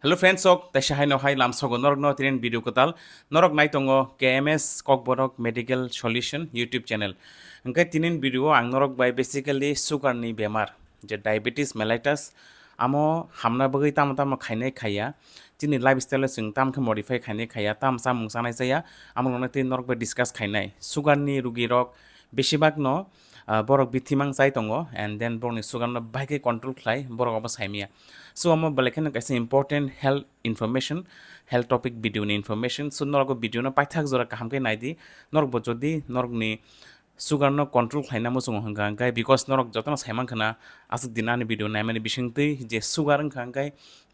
Hello friends, ok, ta shahai no hai lam sogo norok no tiren video kotal norok nai tongo KMS Kokborok Medical Solution YouTube channel. Engkai tinin video ang norok by basically sugar ni bemar je diabetes mellitus amo hamna bagai tam tam khainai khaya tini lifestyle sing tam kha modify khainai khaya tam sa mungsanai saya among nona tin norok by discuss khainai sugar ni rugi rok besibak no borok bithimang chai tongo and then borok ni sugar no baike control khlai borok obo saimia so amo balekhen kaise important health information health topic video ni information so norok video no paithak jora kaham ke naidi norok bo jodi norok ni sugar no control khlaina mo song hanga gai because norok jotno saimang khana asuk dinani video naimani bisingtei je sugar hanga gai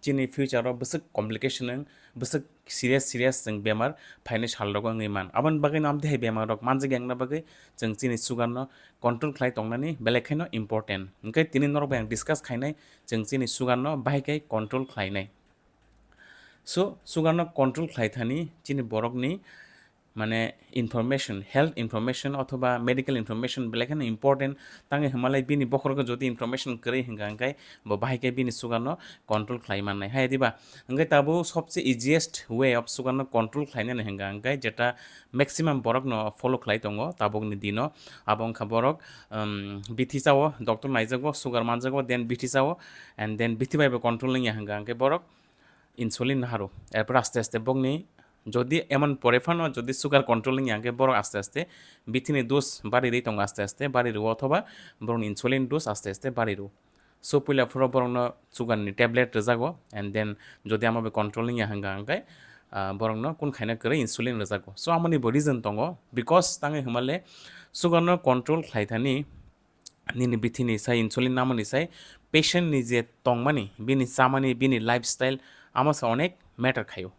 chini future ro besek complication besek serious jeng bemar phaine salrogo ngiman abon bagai nam de bemar rok manje gengna bagai jeng chini sugar no control khlai tongnani belekhaino important engkai tini norok bang discuss khainai jeng chini sugar no bahai control khlainai so sugar no control khlai thani chini borok ni মানে information health information অথবা medical information বেলেখানে important তাঙ্গে Himalaya বিনি বখরকে যদি information করে হিঙ্গাঙ্গাই বা বাহাইকে বিনি সুগারনো control খাইমানাই high দিবা ওঙ্গাই তাবো সবচেয়ে easiest way of সুগারনো control খাইনানে হিঙ্গাঙ্গাই যেটা ম্যাক্সিমাম বরক ন ফলো খাই দङ তাবকনি দিনো আবংখা বরক বিথি চাও ডক্টর নাইজাগো সুগার মানজাগো দেন বিথি চাও and then Bithi বাইবে controlling হিঙ্গাঙ্গাই Borok insulin হারো এরপর আস্তে আস্তে বগনি যদি এমন পরে ফানো যদি সুগার কন্ট্রোলিং আগে বড় আস্তে আস্তে বিথিনি ডোজ বাড়ি দিই তঙ্গ আস্তে আস্তে বাড়ি রু অথবা বরং ইনসুলিন ডোজ আস্তে আস্তে বাড়ি রু সো পইলা ফর বরং সুগারনি ট্যাবলেট রেজাগো এন্ড দেন যদি আমাবে কন্ট্রোলিং হাঙ্গা হাঙ্গাই বরং কোন খাইনা করে ইনসুলিন রেজাগো সো আমনি reason তঙ্গ because তাঙে হিমালে সুগারনো control খাইথানি Nini বিথিনি Sai insulin নামনি সাই পেশেন্ট নিজে তংমানি বিনি চামানি বিনি লাইফস্টাইল আমাসে অনেক ম্যাটার খাইও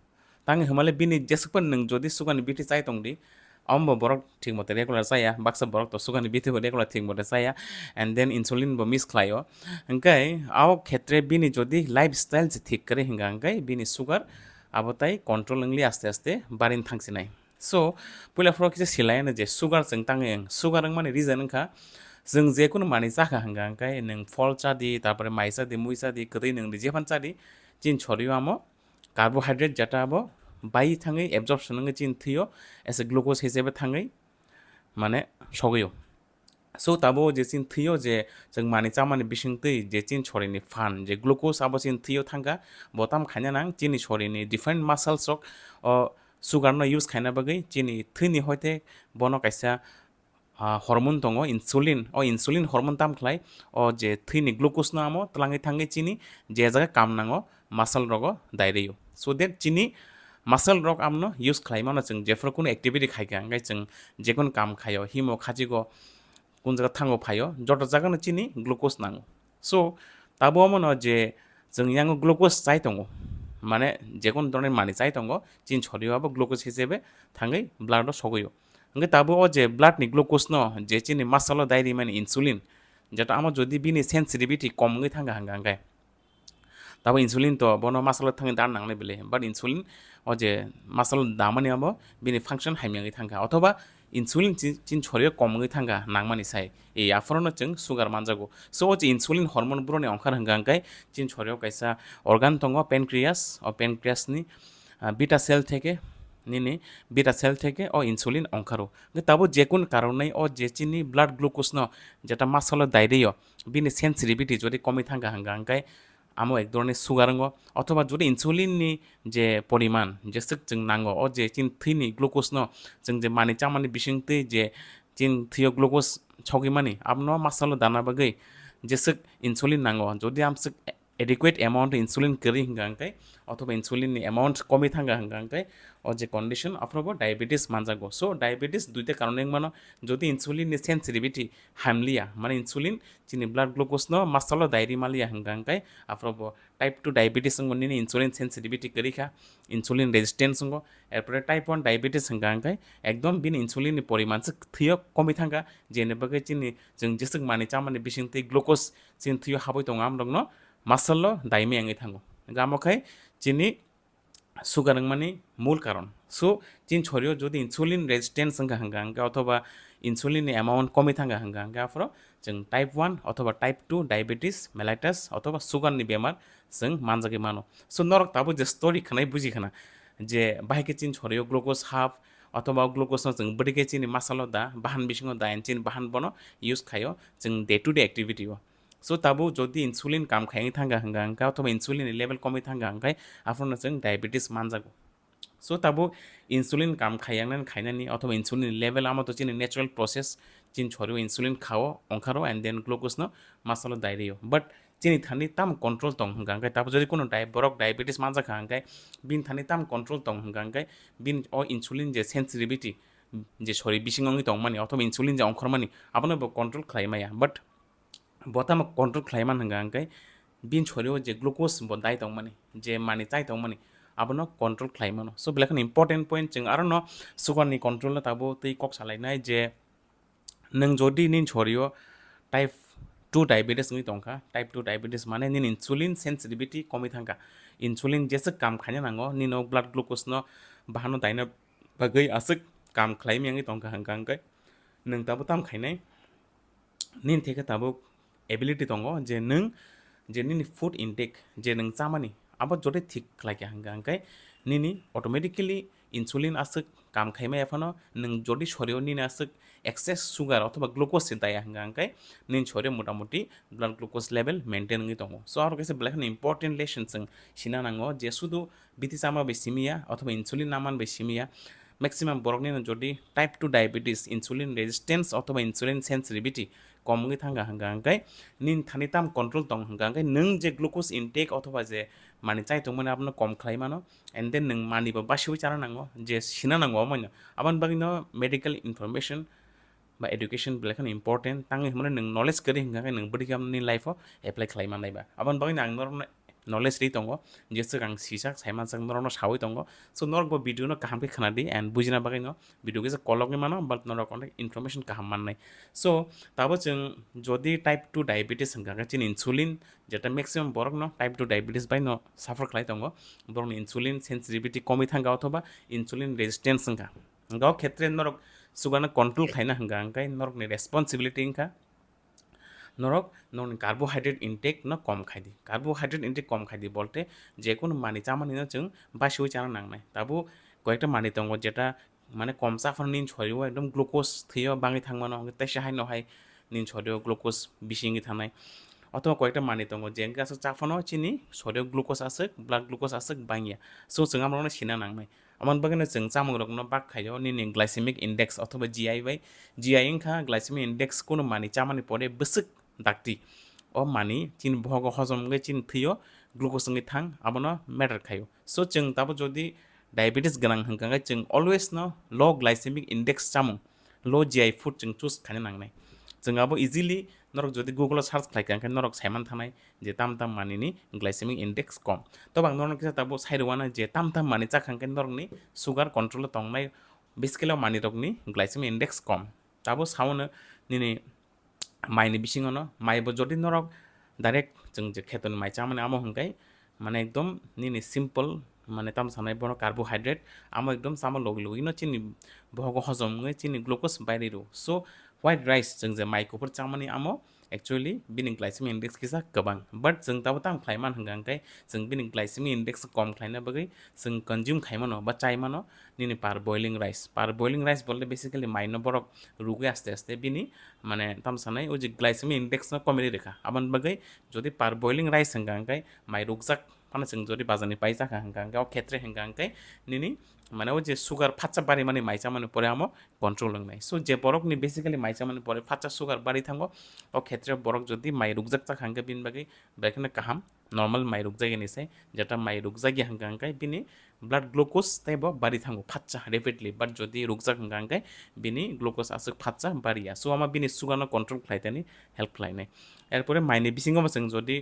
তাঙ্গে হিমালে বিনি যেসপন নং যদি সুগানি বিটি চাই তংদি আমবো বরক ঠিক মতে রেগুলার চাইয়া বাক্সা বরক তো সুগানি বিটি বো রেগুলার ঠিক মতে চাইয়া এন্ড দেন ইনসুলিন বো মিস খাইও হংকাই আও ক্ষেত্রে বিনি যদি লাইফস্টাইল যে ঠিক করে হিঙ্গা হংকাই বিনি সুগার আবতাই কন্ট্রোল নংলি আস্তে আস্তে বারিন থাকছি নাই সো পয়লা ফরক কিছু সিলাইনে যে সুগার जों তাঙ্গে সুগার মানে রিজন হংকা जों जेखुनु माने जाखा हंगा हंकाय नों फल चादी तारपरे माइ चादी मुइ चादी गदै नों जेफान चादी चिन छरियो आमो कार्बोहाइड्रेट जेटा आबो बाई थाङै एबजर्बसन नों चिन थैयो एसे ग्लुकोज हिसाबै थाङै माने सगैयो सो ताबो जे चिन थैयो जे जों माने चामानि बिसिंतै जे चिन छरिनि फान जे ग्लुकोज आबो चिन थैयो थांगा बताम खायना नां चिनि छरिनि डिफरेंट मासल्स रक सुगार न इउज खायना बागै चिनि थैनि हयते बनो कायसा হরমোন দङ ইনসুলিন ইনসুলিন হরমোন তাম খাই যে থৈনি গ্লুকোজ নামো তলাঙে থাঙে চিনি যে জায়গায় কাম নাঙো মাসল রগ দাইরেयो সো দেট চিনি মাসল রগ আমনো ইউজ খাইমানো जों जेफोर কোনো एक्टिविटी खाइगा ओंखाय जों जेखुनु काम खायो हिमो खाजिगो কোন জায়গা থাঙ্গো ফাইयो যত জায়গানো চিনি গ্লুকোজ নাঙো সো তাবো মনো যে जों ইয়াঙ্গো গ্লুকোজ চাই দङ মানে যেকোন ধরনের মানি চাই দङ চিন ছরিও আবো গ্লুকোজ হিসেবে থাঙ্গै ব্লাডও সগৈयो ओंखाय ताबो जे ब्लाडनि ग्लुकोज न जे चिनि मासालो दाइरि माने इनसुलिन जेटा आमो जदि बिनि सेन्सिटिविटी कमङै थांगा हांगा हांगाय ताबो इनसुलिन तो बनो मासालो थाङै दान नांनाय बेले बाट इनसुलिन जे मासालो दामानि आबो बिनि फांक्शन हाइमिङै थांगा अथवा इनसुलिन चिन छरियो कमङै थांगा नांमानि साय ए आफरनो जों सुगार मानजागो सो जे इनसुलिन हर्मोन ब्रोनि अंखार हांगा हांगाय चिन छरियो कायसा अर्गान दङ पेनक्रियासनि बिटा सेल থেকে নিনি বিটা সেল থেকে ইনসুলিন অংকারো তাবো যেকোন কারণে যে চিনি ব্লাড গ্লুকোজ ন যেটা মাসল দাইরেয় বিনি সেন্সিটিভিটি যদি কমে থাকা হাঙ্গা হাঙ্গায় আমো এক ধরনের সুগার অথবা যদি ইনসুলিননি যে পরিমাণ যে जों नांगौ যে চিন থৈনি গ্লুকোজ ন जों যে মানি চামানি বিসিংতে যে চিন থিও গ্লুকোজ ছগিমানি আমনো মাসল দানা বাগै যে ইনসুলিন नांगौ যদি আমসক एडिकुएट एमाउंट इनसुलिन करी हिंगांकाय अथवा इनसुलिन एमाउंट कमी थांगा हिंगांकाय जे कंडीशन आफ्रोबो डायबिटीज मानजागो सो डायबिटीज दुइटा कारण मानो जदि इनसुलिन सेंसिटिविटी हामलिया माने इनसुलिन चिनि ब्लड ग्लुकोज न मासलो दाइरि मालिया हिंगांकाय आफ्रोबो टाइप 2 डायबिटीज संगनि इनसुलिन सेंसिटिविटी करिखा इनसुलिन रेजिस्टेंस संगो एरपरे टाइप 1 डायबिटीज हिंगांकाय एकदम बिन इनसुलिन नि परिमाण से थियो कमी थांगा जेने बगे चिनि जों जेसक माने चामाने बिसिंते ग्लुकोज चिन थियो हाबै दङ आम दङ मासल्लो दाइमे आङै थांगो गामखाय चिनि सुगार माने मूल कारण सो चिन छरियो जदि इनसुलिन रेजिस्टेंस हंगा हंगा अथवा इनसुलिन अमाउंट कमी थांगा हंगा हंगा आफरो जों टाइप 1 अथवा टाइप 2 डायबेटिस मेलाइटास अथवा सुगारनि बेमार जों मानजागे मानो सो नरक ताबो जे स्टोरी खनाय बुझि खना जे बाहायके चिन छोरियो ग्लुकोज हाफ अथवा ग्लुकोज जों बडिके चिन मासालो दा बाहान बिसिङो दा चिन बाहान बनो यूज खायो जों डे टू डे एक्टिविटी हो सो ताबो जदि इन्सुलिन काम खाइ थांगा हंगा अंका अथवा इन्सुलिन लेवल कमै थांगा अंकाय आफुनो जों डायबेटिस मानजागो सो ताबो इन्सुलिन काम खायांगनान खायनानि अथवा इन्सुलिन लेवल आमतो चिन नेचुरल प्रोसेस चिन छोरियो इन्सुलिन खाओ अंखारो एंड देन ग्लुकोज न मासालो दाइरियो बट चिनि थानि ताम कंट्रोल तंग हंगा अंकाय ताबो जदि कोनो बरक डायबेटिस मानजाखा अंकाय बिन थानि ताम कंट्रोल तंग हंगा अंकाय बिन ओ इन्सुलिन जे सेंसिटिविटी जे सरि बिसिङंनि तंग मानि अथवा इन्सुलिन जे अंखर मानि आपनो कंट्रोल खालायमाया बट बताम कंट्रोल खालायमान हंगा अंकाय बिन छोरियो जे ग्लुकोज ब दाइ तंग मानि जे मानि चाइ तंग मानि आपनो कंट्रोल खालायमानो सो बेलाखन इम्पोर्टेंट पॉइंट जों आरो न सुगारनि कंट्रोल ताबो तै कक सालायनाय जे नों जदि निन छोरियो टाइप 2 डायबिटिस नि तंका टाइप 2 डायबिटिस माने निन इन्सुलिन सेंसिटिविटी कमी थांका इन्सुलिन जेसे काम खाने नांगो निनो ब्लड ग्लुकोज न बाहानो दाइनो बागै आसक काम खालायमियांगि तंका हंका अंकाय नों ताबो ताम खायनाय निन थेके ताबो एबिलिटी दंगो जे नों जे निनि फूड इनटेक जे नों चामानि आबो जदि थिक खालायके हंगा अंकाय निनि ऑटोमेटिकली इन्सुलिन आसक काम खायमाय एफानो नों जदि शरीर निनि आसक एक्सेस सुगार अथवा ग्लुकोज से दाया हंगा अंकाय निन शरीर मोटामोटी ब्लड ग्लुकोज लेवल मेंटेन नgi दंगो सो आरो कैसे ब्लैक इम्पोर्टेंट लेसन जों सिना नांगो जे सुदु बिति चामा बे सिमिया अथवा इन्सुलिन नामान बे सिमिया मैक्सिमाम बरकनि जदि टाइप 2 डायबिटिस इन्सुलिन रेजिस्टेंस अथवा इन्सुलिन सेंसिटिविटी कमङै थांगा हंगा अंकाय निन थानि ताम कंट्रोल दं हंगा अंकाय नों जे ग्लुकोज इनटेक अथवा जे माने चाइ तंमोन आपनो कम खालायमानो एंड देन नों मानिबो बासिबो चारा नांगो जे सिना नांगो माने आबान बागिनो मेडिकल इनफॉरमेशन बा एडुकेशन बेलेखन इम्पोर्टेंट तांगे हमने नों नॉलेज करी हंगा नों बडी गामनि लाइफआव एप्लाई खालायमान नायबा आबान बागिनो आं नर नॉलेज रि दंगो जेसे आं सिसा साइमान जों नरनो सावै दंगो सो नरगो भिडियो न काहाम पे खानादि एंड बुजिना बागिनो भिडियो के कलगनि मानो बट नर कन्टेक्ट इनफॉरमेशन काहाम माननाय सो ताबो जों जदि टाइप 2 डायबिटिस हंगा चिन इन्सुलिन जेटा मैक्सिमाम बरक न टाइप 2 डायबिटिस बाय न साफर खालाय दंगो बरन इन्सुलिन सेंसिटिविटी कमी थांगा अथवा इन्सुलिन रेजिस्टेंस हंगा गाव क्षेत्र नरक सुगार कंट्रोल खायना हंगा अंकाय नरकनि रेस्पॉन्सिबिलिटी हंगा नरक नन कार्बोहाइड्रेट इनटेक न कम खायदि कार्बोहाइड्रेट इनटेक कम खायदि बोलते जे कोनो मानि चामानि न जों बासिवै चाना नांनाय ताबो कयेकटा मानि दंगो जेटा माने कम चाफर निन छरियो एकदम ग्लुकोज थैयो बाङै थांमानो तैसे हाय नहाय निन छरियो ग्लुकोज बिसिङि थानाय अथवा कयेकटा मानि दंगो जेंगा आसक चाफानो चिनि छरियो ग्लुकोज आसक ब्लड ग्लुकोज आसक बाङिया सो जों आमरनो सिना नांनाय अमन बगनो जों चामंग रकनो बाक खायो निनि ग्लाइसेमिक इंडेक्स अथवा जीआई बाय जीआई इंखा ग्लाइसेमिक इंडेक्स कोनो मानि चामानि परे बसक दाक्ति ओ मानि चिन भग हजम गे चिन थैयो ग्लुकोज नgi थां आबनो मैटर खायो सो जों ताबो जदि डायबिटिस गनां हंगा जों अलवेज न लो glycaemic index चामंग low GI food जों चूज खाने नांनाय जों आबो इजिली नरक जदि गुगल सार्च खालायखांखाय नरक साइमान थानाय जे ताम ताम मानिनि ग्लाइसेमिक इंडेक्स कम तो बां नरक किसा ताबो साइरवाना जे ताम ताम मानि चाखांखाय नरकनि सुगार कंट्रोल तंनाय बेसिकली मानि रकनि ग्लाइसेमिक इंडेक्स कम ताबो सावनो निनि माइनि बिसिङावनो माइबो जदि नरक डाइरेक्ट जों जे खेतन माइ चामाने आमो हंगाय माने एकदम निनि सिंपल माने ताम सानाय बनो कार्बोहाइड्रेट आमो एकदम सामा लग लगइनो चिनि भग हजम गे चिनि ग्लुकोज बायरिरो सो व्हाइट राइस जों जे माइखौफोर चामानि आमो एक्चुअली बिनि ग्लाइसेमिक इंडेक्स किसा गोबां बट जों ताबो ताम खालायमान हंगांखाय जों बिनि ग्लाइसेमिक इंडेक्स कम खालायना बगै जों कंज्यूम खायमानो बा चायमानो निनि पार बॉइलिंग राइस बोलते बेसिकली माइनो बरक रुगे आस्ते आस्ते बिनि माने ताम सानाय ओ जे ग्लाइसेमिक इंडेक्स न कमेरि रेखा आबान बगै जदि पार बॉइलिंग राइस हंगांखाय माइ रुगजाक फाना जों जदि बाजारनि पाइजाका हंगांखाय ओ खेत्रे हंगांखाय निनि माने ओ जे सुगार फाचा बारि माने माइचा माने परे आमो कंट्रोल लंनाय सो जे बरक नि बेसिकली माइचा माने परे फाचा सुगार बारि थांगो ओ खेत्रे बरक जदि माइ रुगजाक चाक हंगा बिन बगै बेखने काहाम नॉर्मल माइ रुगजागे निसे जेटा माइ रुगजागे हंगांखाय बिनि ब्लड ग्लुकोज तैबो बारि थांगो फाचा रेपिडली बट जदि रुगजाक हंगांखाय बिनि ग्लुकोज आसक फाचा बारिया सो आमा बिनि सुगार न कंट्रोल खालायतानि हेल्प खालायनाय एरपरे माइनि बिसिङाव जों जदि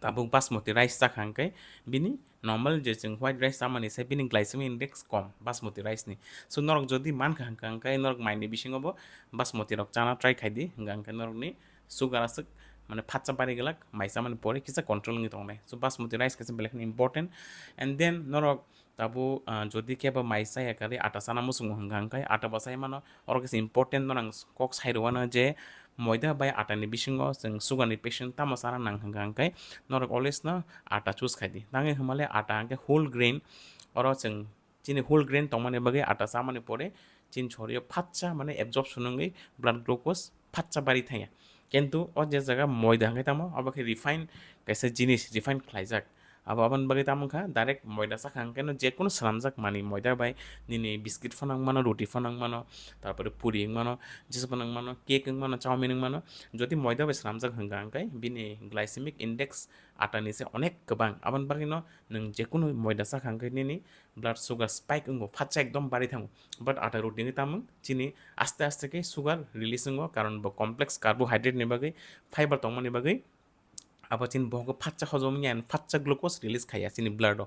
ताबुक बासमती राइस जाखांखाय बिनि नॉर्मल जे जों व्हाइट राइस चामानि से बिनि ग्लाइसेमिक इंडेक्स कम बासमती राइसनि सो नरक जदि मान खांखांखाय नरक माइनि बिसिङावबो बासमती रक चाना ट्राई खायदि हंगांखाय नरकनि सुगार आसक माने फाचा बारि गलाक माइसा माने परे किसा कंट्रोल नgi तंनाय सो बासमती राइस किसा बेलेक इम्पोर्टेंट एंड देन नरक ताबु जदि केबा माइसा याकारि आटा साना मुसुंग हंगांखाय आटा बासाय मानो और किसा इम्पोर्टेंट नरंग कक साइरवाना जे ময়দা বাই আটানি বিসঙ্গ जों সুগারনি পেশেন্ট তামো সারা নাং হঙ্গা আংকাই নরক অলওয়েজ না আটা চুজ খাইদি তাঙ্গে হমালে আটা আংকে হোল গ্রেন অর जों চিনি হোল গ্রেন তমানে বাগে আটা সামানে পরে চিন ছড়িয়ে ফাচ্চা মানে অ্যাবজর্পশন নঙ্গি ব্লাড গ্লুকোজ ফাচ্চা বাড়ি থাইয়া কিন্তু ও যে জায়গা ময়দা হাঙ্গাই তামো আবাকে রিফাইন কাইসে জিনিস রিফাইন খাইজাক আবার আবান বাগে তামুখা ডাইরেক্ট ময়দা সাখাং কেন যে কোনো সালামজাক মানি ময়দা বাই নিনি বিস্কিট ফানাং মানো রুটি ফানাং মানো তারপরে পুরি মানো যেসব ফানাং মানো কেক মানো চাউমিন মানো যদি ময়দা বাই সালামজাক হাঙ্গা আংকাই বিনি গ্লাইসেমিক ইন্ডেক্স আটানি से অনেক गोबां আবান বাগে ন नों যে কোনো ময়দা সাখাংকাই নিনি ব্লাড সুগার স্পাইক হঙ্গো ফাচ্চা একদম বাড়ি থাঙ্গো বাট আটা রুটি তামুং চিনি আস্তে আস্তে কে সুগার রিলিজ হঙ্গো কারণ কমপ্লেক্স কার্বোহাইড্রেট नि बागै फाइबार तंगमानि बागै আবার চিনি বহগো ফাচ্চা হজমি অ্যান্ড ফাচ্চা গ্লুকোজ রিলিজ খাইয়া চিনি ব্লাডও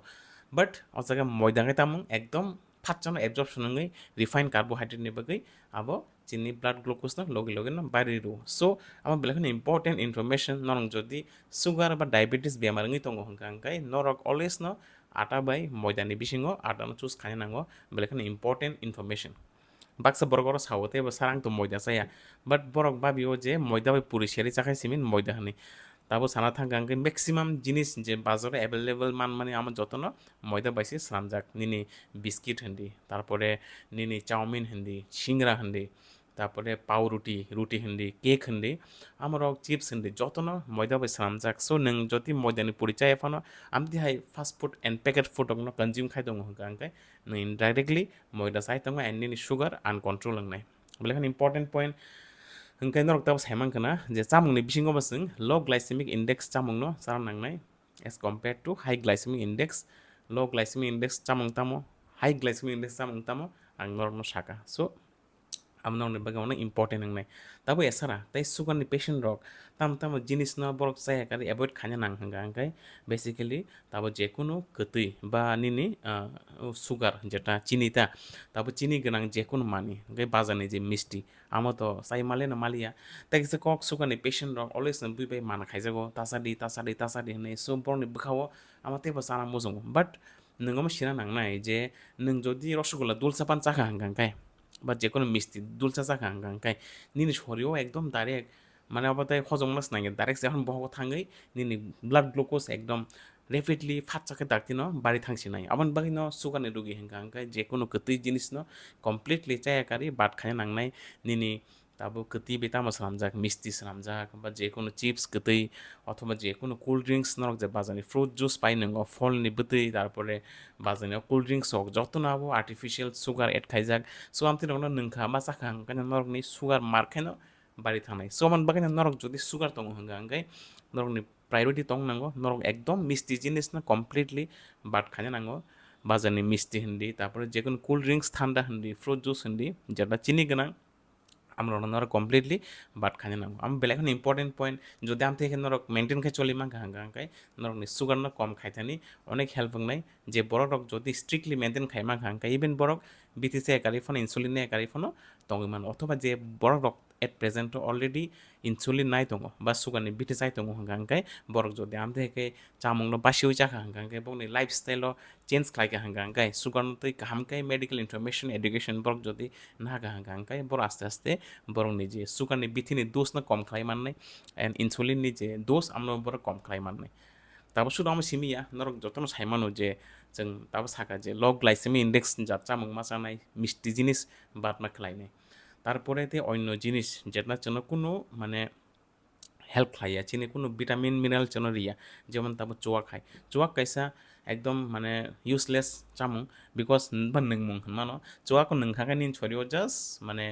বাট ও জায়গা ময়দাঙ্গাই তামুং একদম ফাচ্চানো অ্যাবজর্পশন হঙ্গै রিফাইন কার্বোহাইড্রেট नि बागै আবো চিনি ব্লাড গ্লুকোজ না লগে লগে না বাইরে রো সো আমার বেলাখানে ইম্পর্টেন্ট ইনফরমেশন নরং যদি সুগার বা ডায়াবেটিস বেমার হঙ্গै তঙ্গ হঙ্কা আংকাই নরক অলওয়েজ ন আটা বাই ময়দানি বিসিঙ্গ আটানো চুজ খাই নাঙ্গো বেলাখানে ইম্পর্টেন্ট ইনফরমেশন বাক্সা বরগর সাওতে বা সারাং তো ময়দা চাইয়া বাট বরক ভাবিও যে ময়দা বাই পুরি সেরি চাখাই সিমিন ময়দা হানি তাবো সানা থাকা আংকে ম্যাক্সিমাম জিনিস যে বাজারে অ্যাভেলেবল মান মানে আমার যতন ময়দা বাইসি সামজাক নিনি বিস্কিট হিন্দি তারপরে নিনি চাউমিন হিন্দি সিংরা হিন্দি তারপরে পাউরুটি রুটি হিন্দি কেক হিন্দি আমার চিপস হিন্দি যতন ময়দা বাই সামজাক সো নং যদি ময়দানি পরিচয় এফানো আমি হাই fast food and packet food consume খাই দङ আংকে নং ইনডাইরেক্টলি ময়দা চাই দङ এন্ড নিনি সুগার আনকন্ট্রোল নাंनाय বেলেখান ইম্পর্টেন্ট पॉइंट ओंखाय नरक ताबो सायमांखोना जे चामुंनि बिसिङावबो जों लो ग्लाइसेमिक इन्डेक्स चामुंनो सारा नांनाय as compare to high glycemic index low glycemic index चामुं तामो हाई ग्लाइसेमिक इन्डेक्स चामुं तामो आं नरकनो साका सो আমন বাগানো ইম্পর্টেন্ট নাই তাবো এছাড়া তাই সুগারনি পেশেন্ট রক তাম জিনিস না বরক জায়গায় অ্যাভয়েড খানে নাংহাঙ্গা আংকাই বেসিক্যালি তাবো যে কোনো গতৈ বা নিনি সুগার যেটা চিনিটা তাবো চিনি গোনাं যে কোনো মানি ওই বাজারनि যে মিষ্টি আমো তো চাই মালে না মালিয়া তাই কিছু কক সুগারনি পেশেন্ট রক অলওয়েজ বুইবাই মানা খাইজাগো তাসাদি হনে সো বরनि বখাও আমো তেबो जाना मोजां बाट नोङो मिथिना नांनाय जे नों जदि रसगोल्ला दुलसा पान चाखा हांगांखाय বা যে কোনো মিষ্টি দুলচা চাখা হাंगांखाय নিনি শরীরও একদম ডাইরেক্ট মানে আবার হজমনাস নাগে ডাইরেক্ট যখন বহগ থাङै নিনি ব্লাড গ্লুকোজ একদম রেপিডলি ফাচ্চাকে ডাকতিন বাড়ি থাংছি নাই আবার বাকিন সুগারनि রোগী हांगांखाय যে কোনো গতৈ জিনিস ন কমপ্লিটলি চায়াকারি বাট খায় নাंनाय নিনি তাবো গতৈ বেতাম সামজাক মিষ্টি সামজাক বা যে কোনো চিপস গতৈ অথবা যে কোনো কোল্ড ড্রিঙ্কস নরক যে বাজানি ফ্রুট জুস পাই নঙ্গ ফলনি বতৈ তারপরে বাজানি কোল্ড ড্রিঙ্কস হোক যত না আবো artificial sugar add খাইজাক so Amati নরক নोंखा मा जाखा हांखाय नरकनि सुगार मारखायनो बारि थांनाय सो मान बागायना नरक যদি সুগার তং हांगांखाय नरकनि प्रायोरिटी तंग नांगो नरक एकदम मिष्टी जिनिस ना कमप्लिटली बात खाने नांगो बाजारनि मिष्टी हिंदी तारपरे जे कोनो कोल्ड ड्रिंक्स ঠান্ডা हिंदी फ्रुट जुस हिंदी जेटा चिनी गोनां আমরা নরক কমপ্লিটলি বাট খানে নাম আমি বেলেগ ইম্পর্টেন্ট পয়েন্ট যদি আমি থেকে নরক মেনটেন খাই চলি মা হাঙ্গাঙ্কাই নরক সুগার না কম খাইথানি অনেক হেল্প নাই যে বড় রক যদি স্ট্রিক্টলি মেনটেন খাই মা হাঙ্কাই ইভেন বড় বিটিসি একারি ফোন ইনসুলিন একারি ফোন তঙ্গমান অথবা যে বড় rock at present already insulin নাই দङ বা সুগারনি বিটিসাই দङ হাঙ্গাঙ্কাই বড় যদি আমি থেকে চামুংলো বাসিও চাখা হাঙ্গাঙ্কাই বংনি লাইফস্টাইল চেঞ্জ খাইকা হাঙ্গাঙ্কাই সুগার নতৈ হামকাই মেডিকেল ইনফরমেশন এডুকেশন বড় যদি না হাঙ্গাঙ্কাই বড় আস্তে আস্তে বরং নিজে সুগারনি বিথিনি দোষ না কম খাই মাননাय এন্ড ইনসুলিননি যে দোষ আমরা বড় কম খাই মাননাय তাবো শুধু আমি সিমিয়া নরক যতন সাইমানো যে जों তাবো সাকা যে লো গ্লাইসেমিক ইন্ডেক্স যা চামুং मा जानाय মিষ্টি জিনিস বাদ মা খাইনাय তারপরে তে অন্য জিনিস যেটা জন্য কোনো মানে হেল্প খাইয়া চিনি কোনো ভিটামিন মিনারেল জন্য রিয়া যেমন তারপর চোয়া খায় চোয়া কাইসা একদম মানে ইউজলেস চামুং বিকজ বা नोंमुं मानो চোয়াको नोंखाखायनि ছড়িও জাস্ট মানে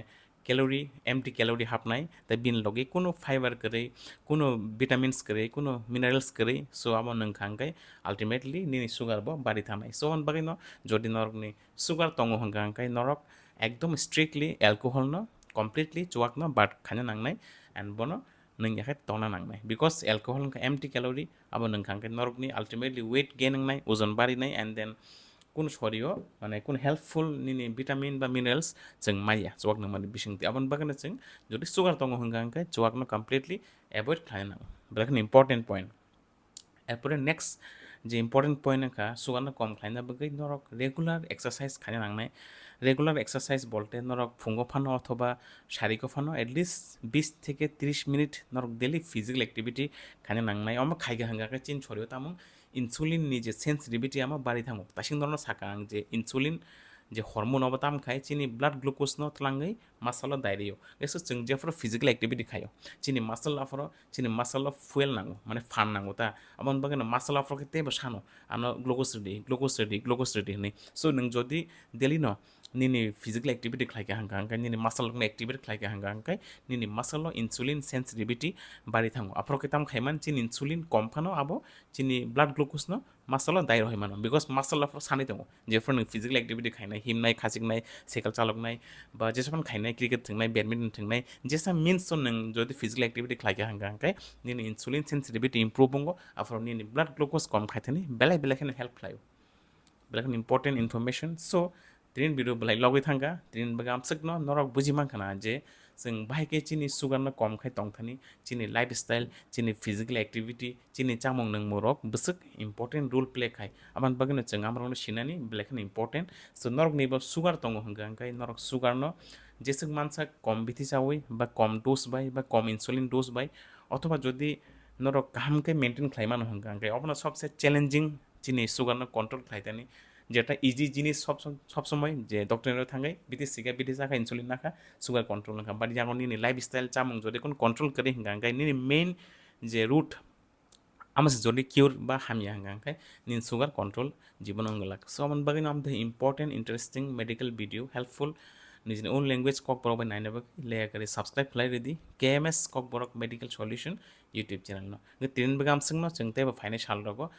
ক্যালোরি এমটি ক্যালোরি হাফনাই তাই বিন লগে কোনো ফাইবার করে কোনো ভিটামিনস করে কোনো মিনারেলস করে সো আমার नोंखांखाय আলটিমেটলি নিনি সুগার ব বাড়ি থানাই সো অন বাকি ন যদি নরকনি সুগার তঙ্গ হাঙ্গাंखाय নরক একদম স্ট্রিক্টলি অ্যালকোহল ন কমপ্লিটলি চোয়াক ন বাট খানে নাंनाय এন্ড বনো नों याखाय तंना नांनाय बिकज एलकोहल एमटी कैलोरी अब नोंखांखाय नरकनि आल्टिमेटली वेट गेन नांनाय ओजन बारिनाय एंड देन কোন শরীর মানে কোন হেল্পফুল নিনি ভিটামিন বা মিনারেলস जों माइया जवाकनो माने बिसिंति आबन बागनो जों যদি সুগার তঙ্গ হাঙ্গাंखाय जवाकनो कमप्लिटली एभয়েड खालामनांगौ बेखौनो इम्पर्टेन्ट पॉइंट एरपरे नेक्स्ट जे इम्पर्टेन्ट पॉइंट का सुगार कम खालामना बगै नरक रेगुलार एक्सारसाइज खालामनांनाय রেগুলার এক্সারসাইজ বলতে নরক ফুঙ্গো ফানো অথবা শারীরিক ফানো এটলিস্ট 20 থেকে 30 মিনিট নরক ডেলি ফিজিক্যাল एक्टिविटी খাইनो नांनाय अमा खायगा हांगाखै चिन छरियो तामुं इन्सुलिन नि जे सेंसिटिविटी आमा बारि थाङो तासिं दरनो साका आं जे इन्सुलिन जे हर्मोन अब ताम खाय चिनि ब्लाड ग्लुकोज न थलाङै मासल दाइरियो एसो जों जेफोर फिजिकल एक्टिविटी खायो चिनि मासल आफरो चिनि मासल फुएल नांगो माने फान नांगो ता अबन बगेन मासल आफरो के तेबो सानो आनो ग्लुकोज रेडी नै सो नों जदि डेली न निनि फिजिकल एक्टिविटी खायगा हांगा निनि मासल एक्टिविटी खायगा हांगा निनि मासल इन्सुलिन सेंसिटिविटी बारि थाङो आफरो के ताम खायमान चिनि इन्सुलिन कम फानो आबो चिनि ब्लाड ग्लुकोज न मासल दाइर होय मानो बिकज मासल आफरो सानै दङ जेफोर नों फिजिकल एक्टिविटी खायनाय हिमनाय खासिगनाय साइकेल चालकनाय बा जेसेबां खायनाय क्रिकेट थंनाय बैडमिंटन थंनाय जेसा मीन्स नों जदि फिजिकल एक्टिविटी खायगा हांगा निनि इन्सुलिन सेंसिटिविटी इम्प्रूव होंगो आफरो निनि ब्लाड ग्लुकोज कम खायथेनि बेलेग बेलेग हेल्प खालायो बेलेग इम्पोर्टेंट इनफरमेशन सो तीन वीडियो बेलाय लगै थांगा तीन बगाम सकनो नरक बुझि मानखाना जे जों बाहायके चिनि सुगार न कम खाय तंथानि चिनि लाइफस्टाइल चिनि फिजिकल एक्टिविटी चिनि चामंग नों मोरक बसक इम्पोर्टेंट रोल प्ले खाय आमान बगनो जों आमरनो सिनानि बेलेग इम्पोर्टेंट सो नरक निबो सुगार तंगो हंगा अंकाय नरक सुगार न जेसक मानसा कम बिथि चावै बा कम डोज बाय बा कम इन्सुलिन डोज बाय अथवा जदि नरक कामके मेंटेन खायमानो हंगा अंकाय अपना सबसे चैलेंजिंग चिनि सुगार न कंट्रोल खायतानि जेटा इजी जिनिस सब समय जे डक्टर थांगै बिदि सिगा बिदि जाखा इन्सुलिन नाखा सुगार कंट्रोल नाखा बाट यागो निनि लाइफस्टाइल चामंग जदि कोन कंट्रोल करे हंगा अंकाय निनि मेन जे रूट आमस जदि क्योर बा हामिया हंगा अंकाय निन सुगार कंट्रोल जीवन अंगलाक सो अमन बगिन आम the important interesting medical video helpful निजिन ओन लैंग्वेज कक बरक नायनबो लेया करे सब्सक्राइब खालाय रेडी KMS कक बरक मेडिकल सॉल्यूशन यूट्यूब चैनल न तीन बगाम संग न जोंते फाइनेंशियल रगो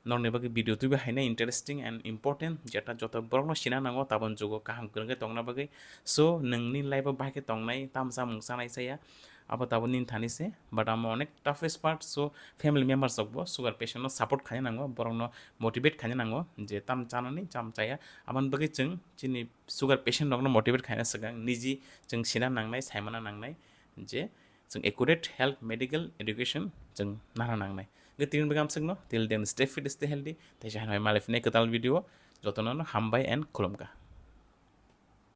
नरने बगे वीडियो तुबे हाइना इंटरेस्टिंग एंड इम्पोर्टेंट जेटा जत बरक सिना नांगो ताबन जुगो काहाम गरगे तंगना बगे सो नोंनि लाइफआव बाहायके तंनाय तामसा मुंसानाय साया अब ताबन निन थानिसे बाट आम अनेक toughest part so family members अगबो सुगार पेशेंट न सपोर्ट खाय नांगो बरक मोटिवेट खाय नांगो जे ताम चानानि चाम चाया आमान बगे जों चिनि सुगार पेशेंट रगनो मोटिवेट खायना सगां निजी जों सिना नांनाय सायमाना नांनाय जे जों एक्युरेट हेल्थ मेडिकल एडुकेशन जों नाना नांनाय तीन बगाम संग till then stay fit stay healthy तेजा हाय मालिफने कताल वीडियो जतननो हामबाय एंड खुलुमगा